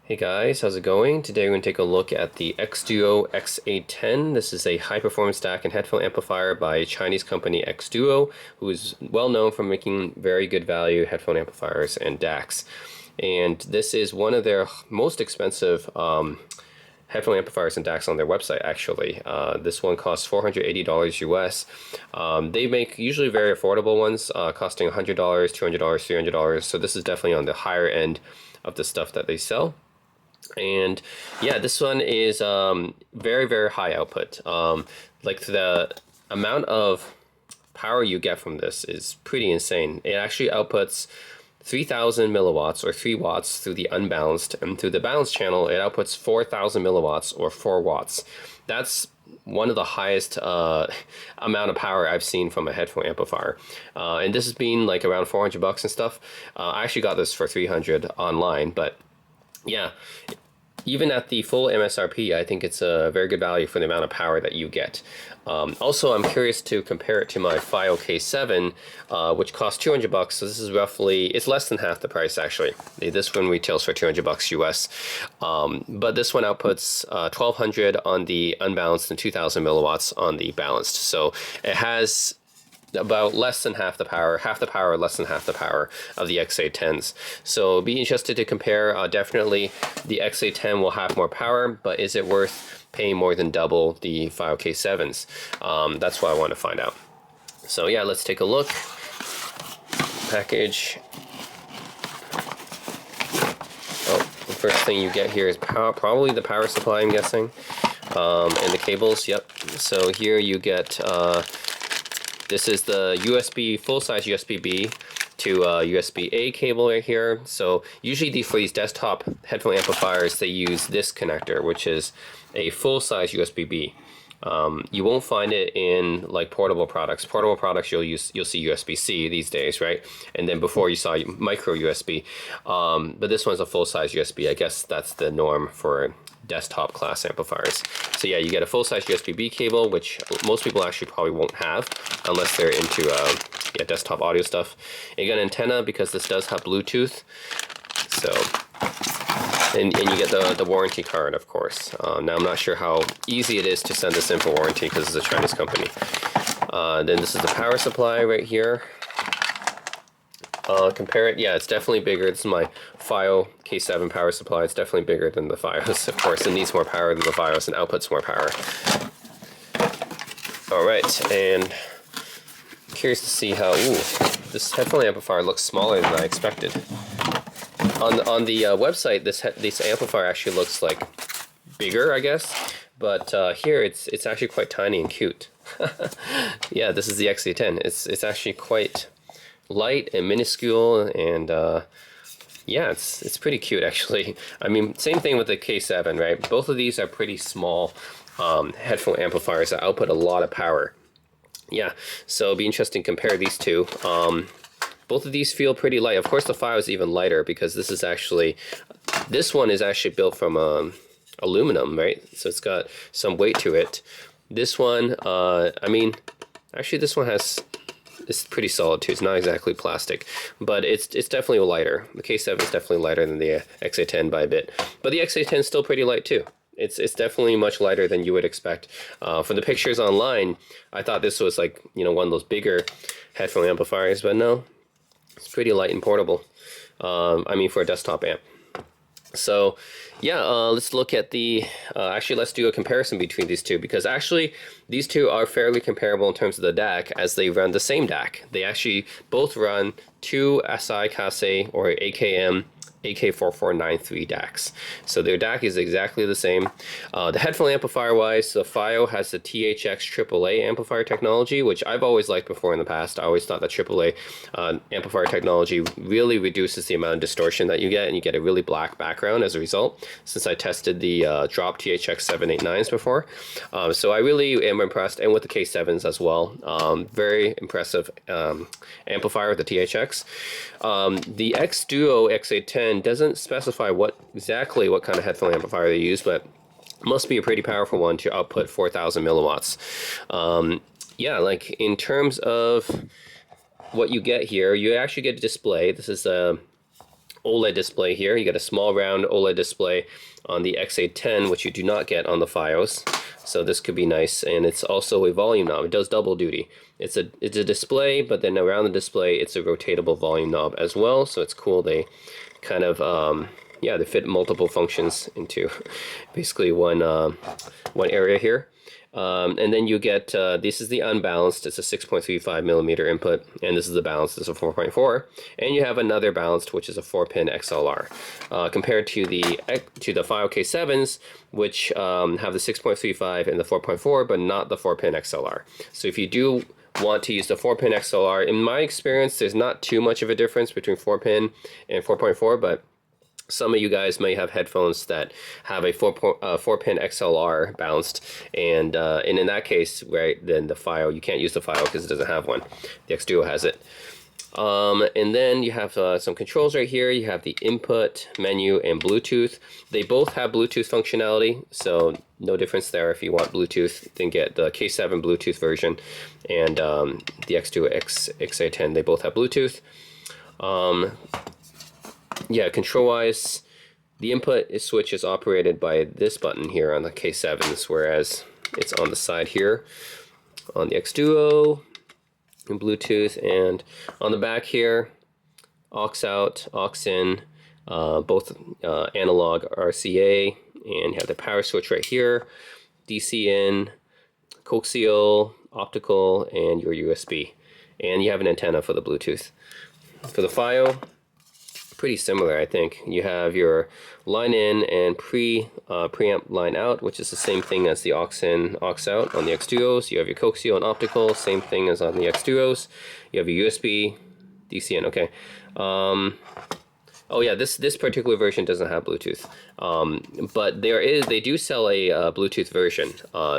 Hey guys, how's it going? Today we're going to take a look at the xDuoo XA-10. This is a high-performance DAC and headphone amplifier by Chinese company xDuoo, who is well known for making very good value headphone amplifiers and DACs. And this is one of their most expensive headphone amplifiers and DACs on their website, actually. This one costs $480 US. They make usually very affordable ones, costing $100, $200, $300. So this is definitely on the higher end of the stuff that they sell. And yeah, this one is very, very high output. Like the amount of power you get from this is pretty insane. It actually outputs 3,000 milliwatts or 3 watts through the unbalanced, and through the balanced channel it outputs 4,000 milliwatts or 4 watts. That's one of the highest amount of power I've seen from a headphone amplifier, and this has been like around 400 bucks and stuff. I actually got this for 300 online, but yeah, even at the full MSRP, I think it's a very good value for the amount of power that you get. Also, I'm curious to compare it to my Fiio K7, which costs 200 bucks. So this is roughly, it's less than half the price actually. This one retails for 200 bucks US. But this one outputs 1200 on the unbalanced and 2000 milliwatts on the balanced. So it has about less than half the power, less than half the power of the XA-10s. So be interested to compare. Definitely the XA-10 will have more power, but is it worth paying more than double the Fiio K7s? That's what I want to find out. So yeah, let's take a look. Package. Oh, the first thing you get here is probably the power supply, I'm guessing, and the cables. Yep. So here you get this is the USB, full-size USB-B to USB-A cable right here. So usually for these desktop headphone amplifiers, they use this connector, which is a full-size USB-B. You won't find it in like portable products. Portable products you'll see USB-C these days, right? And then before you saw micro USB, but this one's a full-size USB. I guess that's the norm for desktop class amplifiers. So yeah, you get a full-size USB-B cable, which most people actually probably won't have unless they're into desktop audio stuff. And you got an antenna because this does have Bluetooth. So and you get the warranty card, of course. Now I'm not sure how easy it is to send this in for warranty because it's a Chinese company. Then this is the power supply right here. Compare it, yeah, it's definitely bigger. This is my Fiio K7 power supply. It's definitely bigger than the Fios, of course. It needs more power than the Fios and outputs more power. Alright, and I'm curious to see how, this headphone amplifier looks smaller than I expected. On the website, this amplifier actually looks like bigger, I guess, but here it's actually quite tiny and cute. Yeah, this is the XA-10. It's actually quite light and minuscule, and yeah, it's pretty cute actually. I mean, same thing with the K7, right? Both of these are pretty small headphone amplifiers that output a lot of power. Yeah, so it'll be interesting to compare these two. Both of these feel pretty light. Of course, the Fiio is even lighter because this one is actually built from aluminum, right? So it's got some weight to it. This one, I mean, actually this one it's pretty solid too. It's not exactly plastic, but it's definitely lighter. The K7 is definitely lighter than the XA-10 by a bit, but the XA-10 is still pretty light too. It's definitely much lighter than you would expect. From the pictures online, I thought this was like, one of those bigger headphone amplifiers, but no, it's pretty light and portable. I mean, for a desktop amp. So yeah, let's look at actually let's do a comparison between these two, because actually these two are fairly comparable in terms of the DAC, as they run the same DAC. They actually both run two SI Kase or AKM AK4493 DACs. So their DAC is exactly the same. The headphone amplifier wise, the Fiio has the THX AAA amplifier technology, which I've always liked before in the past. I always thought that AAA amplifier technology really reduces the amount of distortion that you get, and you get a really black background as a result, since I tested the drop THX 789s before. So I really am impressed, and with the K7s as well. Very impressive amplifier with the THX. The xDuoo XA-10 doesn't specify exactly what kind of headphone amplifier they use, but must be a pretty powerful one to output 4,000 milliwatts. Yeah, like in terms of what you get here, you actually get a display. This is a OLED display here. You got a small round OLED display on the XA-10, which you do not get on the Fios. So this could be nice, and it's also a volume knob. It does double duty. It's a display, but then around the display, it's a rotatable volume knob as well. So it's cool. They kind of yeah, they fit multiple functions into basically one area here. And then you get, this is the unbalanced, it's a 6.35 millimeter input, and this is the balanced, it's a 4.4, and you have another balanced, which is a 4-pin XLR, compared to the Fiio K7s, which have the 6.35 and the 4.4, but not the 4-pin XLR. So if you do want to use the 4-pin XLR, in my experience, there's not too much of a difference between 4-pin and 4.4, but some of you guys may have headphones that have a 4-pin XLR balanced, and in that case, right, then the Fiio, you can't use the Fiio because it doesn't have one. The xDuoo has it. And then you have some controls right here. You have the input, menu, and Bluetooth. They both have Bluetooth functionality, so no difference there. If you want Bluetooth, then get the K7 Bluetooth version, and the xDuoo XA-10, they both have Bluetooth. Yeah, control-wise, the input switch is operated by this button here on the K7s, whereas it's on the side here on the xDuoo and Bluetooth, and on the back here, aux out, aux in, both analog RCA, and you have the power switch right here, DC in, coaxial, optical, and your USB. And you have an antenna for the Bluetooth. For the Fiio, pretty similar, I think. You have your line in and preamp line out, which is the same thing as the aux in, aux out on the xDuos. You have your coaxial and optical, same thing as on the xDuos. You have your USB, DC in, okay. Oh yeah, this particular version doesn't have Bluetooth, but they do sell a Bluetooth version.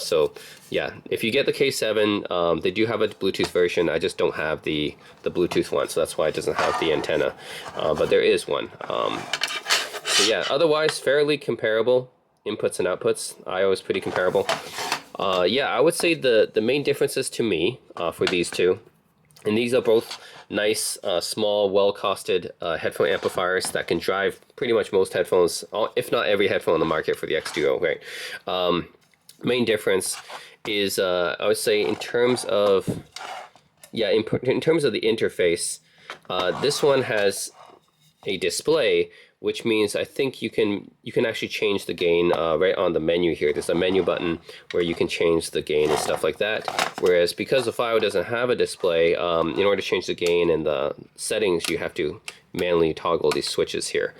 So yeah, if you get the K7, they do have a Bluetooth version. I just don't have the Bluetooth one, so that's why it doesn't have the antenna. But there is one. So yeah, otherwise fairly comparable inputs and outputs. I.O. is pretty comparable. Yeah, I would say the main differences to me for these two, and these are both nice, small, well-costed headphone amplifiers that can drive pretty much most headphones, if not every headphone on the market for the xDuoo, right? Main difference is, I would say, in terms of, yeah, in terms of the interface, this one has a display, which means I think you can actually change the gain right on the menu here. There's a menu button where you can change the gain and stuff like that. Whereas because the Fiio doesn't have a display, in order to change the gain and the settings, you have to manually toggle these switches here.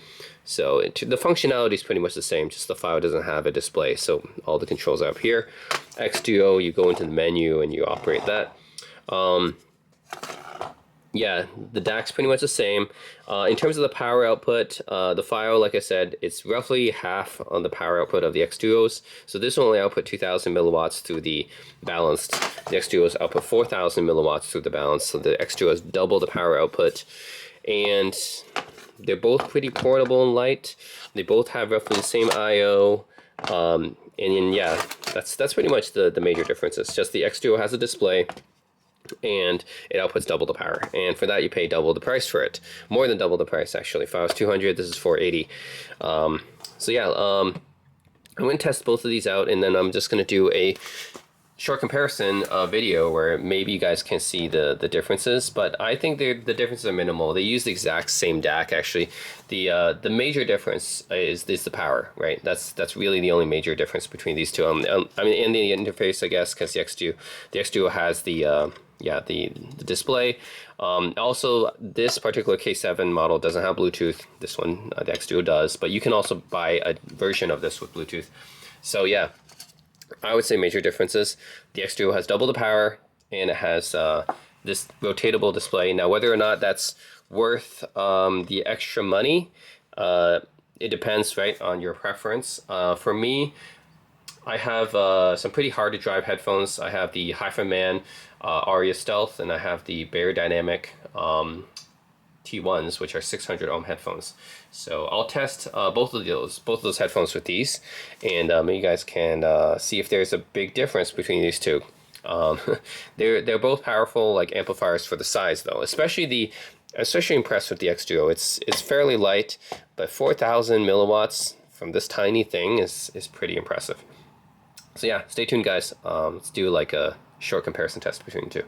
So the functionality is pretty much the same, just the Fiio doesn't have a display. So all the controls are up here. xDuoo, you go into the menu and you operate that. Yeah, the DAC's pretty much the same. In terms of the power output, the Fiio, like I said, it's roughly half on the power output of the xDuos. So this will only output 2,000 milliwatts through the balanced. The xDuos output 4,000 milliwatts through the balanced. So the xDuos double the power output. And they're both pretty portable and light. They both have roughly the same I/O. And yeah, that's pretty much the major differences. Just the xDuoo has a display, and it outputs double the power, and for that you pay double the price for it, more than double the price actually. If I was 200, this is 480. So yeah, I'm going to test both of these out, and then I'm just going to do a short comparison video where maybe you guys can see the differences, but I think the differences are minimal. They use the exact same DAC actually. The major difference is the power, right? That's really the only major difference between these two. I mean, in the interface, I guess, because the xDuoo has the display. Also, this particular K7 model doesn't have Bluetooth. This one, the xDuoo does, but you can also buy a version of this with Bluetooth. So yeah, I would say major differences. The xDuoo has double the power, and it has this rotatable display. Now, whether or not that's worth the extra money, it depends, right, on your preference. For me, I have some pretty hard to drive headphones. I have the Hi-Fi-Man Aria Stealth, and I have the Bear Dynamic T1s, which are 600 ohm headphones. So I'll test both of those headphones with these, and you guys can see if there's a big difference between these two. They're both powerful like amplifiers for the size though, especially the especially impressed with the xDuoo. It's fairly light, but 4,000 milliwatts from this tiny thing is pretty impressive. So yeah, stay tuned, guys. Let's do like a short comparison test between the two.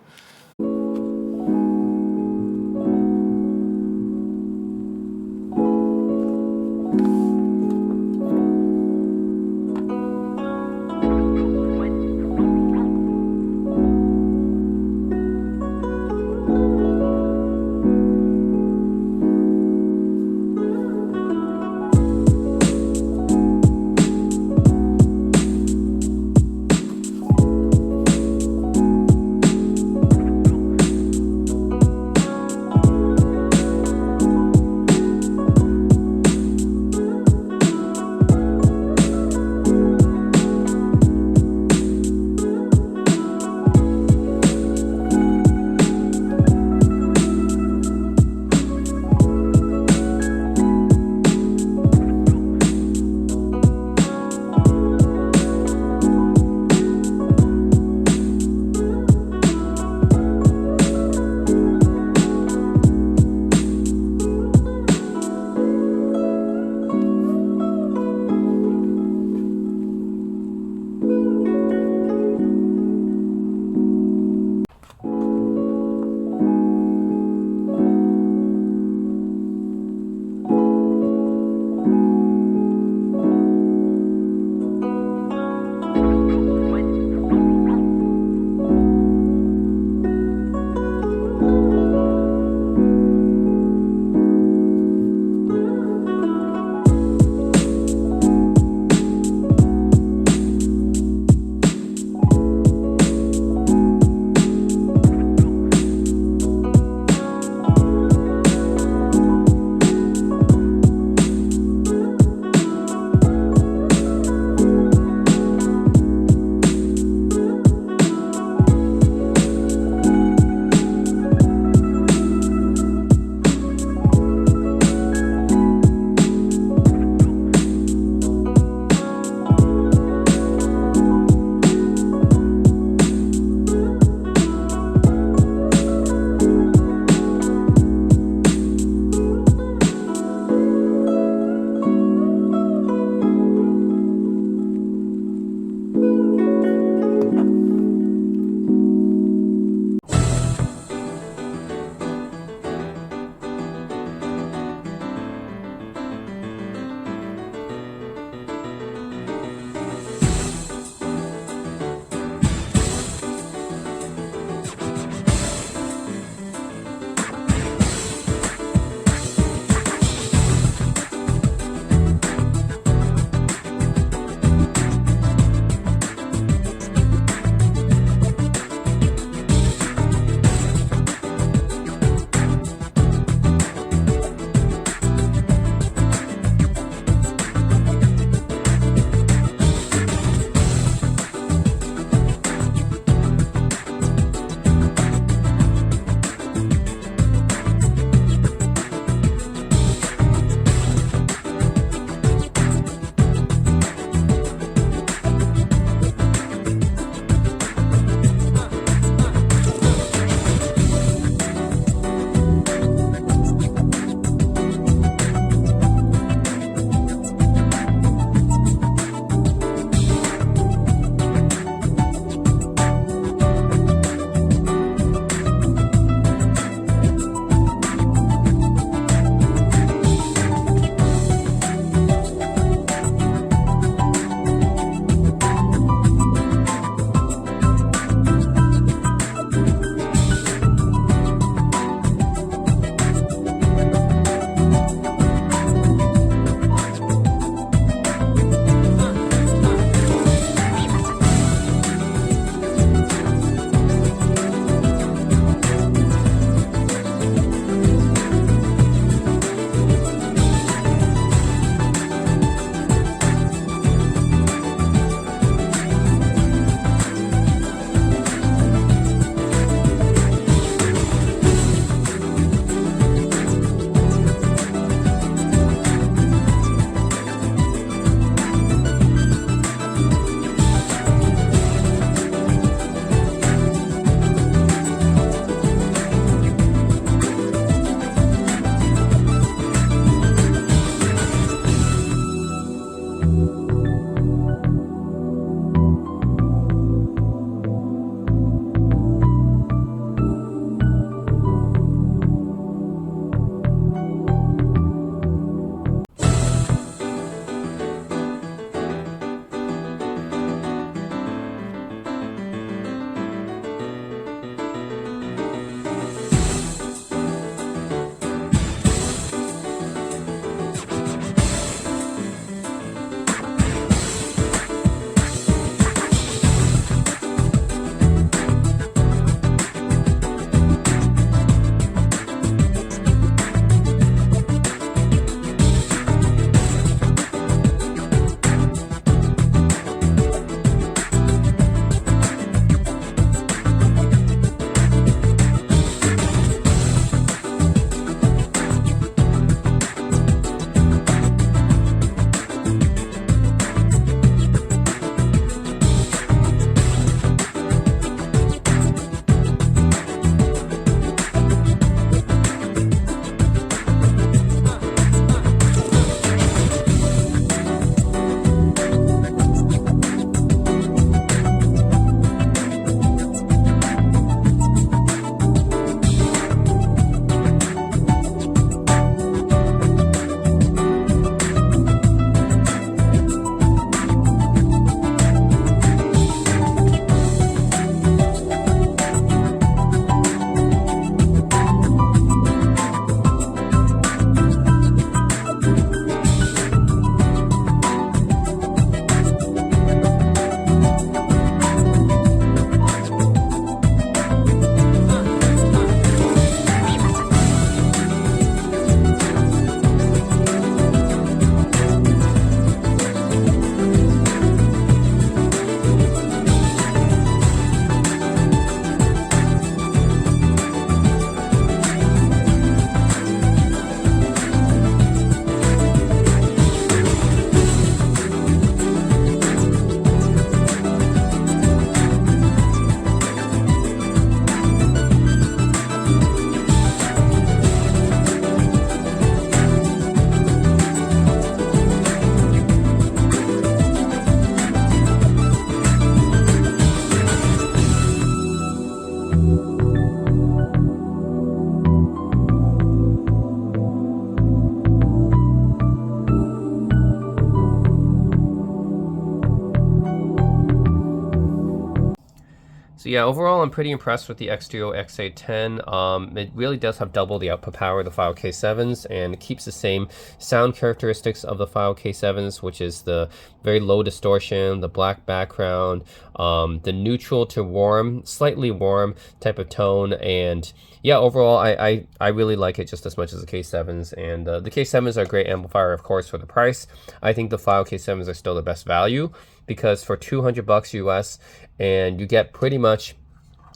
So yeah, overall, I'm pretty impressed with the xDuoo XA-10. It really does have double the output power of the Fiio K7s, and it keeps the same sound characteristics of the Fiio K7s, which is the very low distortion, the black background, the neutral to warm, slightly warm type of tone, and yeah, overall, I really like it just as much as the K7s, and the K7s are a great amplifier, of course, for the price. I think the Fiio K7s are still the best value, because for $200 US, and you get pretty much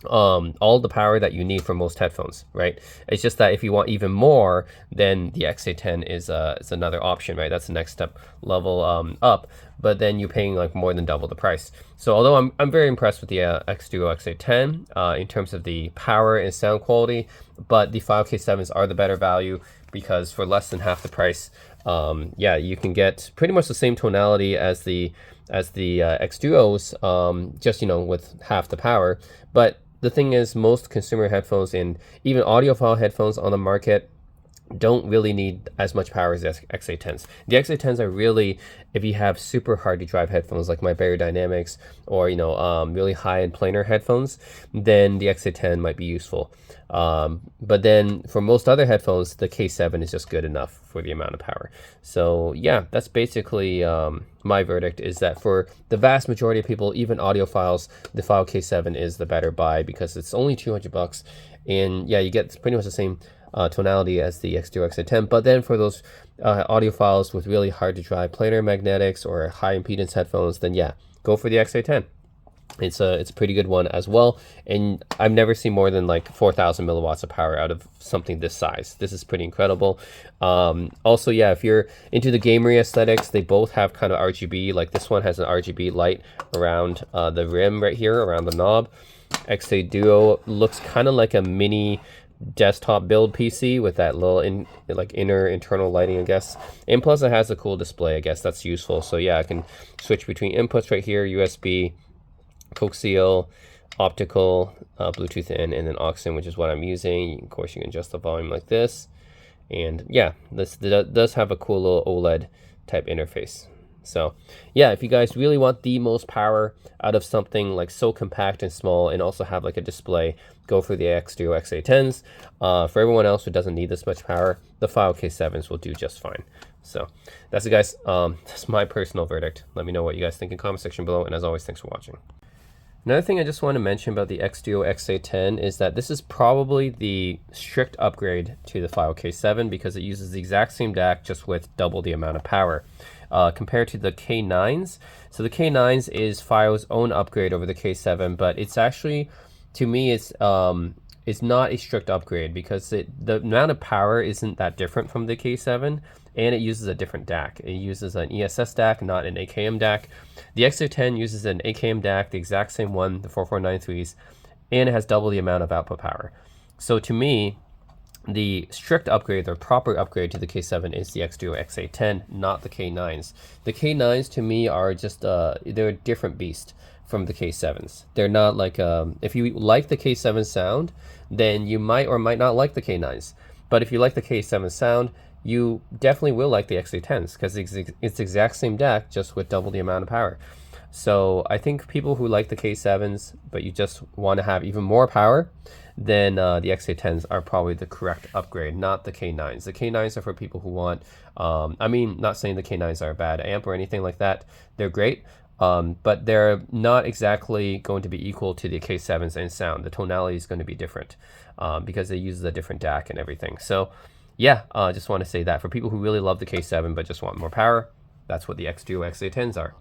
all the power that you need for most headphones, right? It's just that if you want even more, then the XA-10 is another option, right? That's the next step level up, but then you're paying like more than double the price. So although I'm very impressed with the xDuoo XA-10 in terms of the power and sound quality, but the Fiio K7s are the better value, because for less than half the price, yeah, you can get pretty much the same tonality as the xDuos, just, you know, with half the power. But the thing is, most consumer headphones and even audiophile headphones on the market don't really need as much power as the XA-10s. The XA-10s are really, if you have super hard to drive headphones like my Barrier Dynamics, or, you know, really high-end planar headphones, then the XA-10 might be useful. But then for most other headphones, the K7 is just good enough for the amount of power. So yeah, that's basically my verdict, is that for the vast majority of people, even audiophiles, the Fiio K7 is the better buy, because it's only $200, and yeah, you get pretty much the same tonality as the xDuoo XA-10. But then for those audiophiles with really hard to drive planar magnetics or high impedance headphones, then yeah, go for the XA-10. It's a pretty good one as well, and I've never seen more than like 4,000 milliwatts of power out of something this size. This is pretty incredible. Also, yeah, if you're into the gamery aesthetics, they both have kind of RGB. Like this one has an RGB light around the rim right here, around the knob. XA-Duo looks kind of like a mini desktop build PC with that little inner internal lighting, I guess. And plus it has a cool display, I guess that's useful. So yeah, I can switch between inputs right here, USB, coaxial, optical, Bluetooth in, and then aux in, which is what I'm using. Of course, you can adjust the volume like this. And yeah, this does have a cool little OLED type interface. So yeah, if you guys really want the most power out of something like so compact and small, and also have like a display, go for the xDuoo XA-10s. For everyone else who doesn't need this much power, the Fiio K7s will do just fine. So that's it, guys. That's my personal verdict. Let me know what you guys think in the comment section below, and as always, thanks for watching. Another thing I just want to mention about the xDuoo XA-10 is that this is probably the strict upgrade to the Fiio K7, because it uses the exact same DAC, just with double the amount of power. Compared to the K9s. So the K9s is Fio's own upgrade over the K7, but it's actually, to me, it's not a strict upgrade, because the amount of power isn't that different from the K7, and it uses a different DAC. It uses an ESS DAC, not an AKM DAC. The XA-10 uses an AKM DAC, the exact same one, the 4493s, and it has double the amount of output power. So to me, the strict upgrade, the proper upgrade to the K7 is the xDuoo XA-10, not the K9s. The K9s to me are just, they're a different beast from the K7s. They're not like, if you like the K7 sound, then you might or might not like the K9s. But if you like the K7 sound, you definitely will like the XA-10s, because it's the exact same DAC, just with double the amount of power. So I think people who like the K7s, but you just want to have even more power, then the XA-10s are probably the correct upgrade, not the K9s. The K9s are for people who want, I mean, not saying the K9s are a bad amp or anything like that. They're great, but they're not exactly going to be equal to the K7s in sound. The tonality is going to be different because they use a different DAC and everything. So yeah, just want to say that for people who really love the K7 but just want more power, that's what the xDuoo XA-10s are.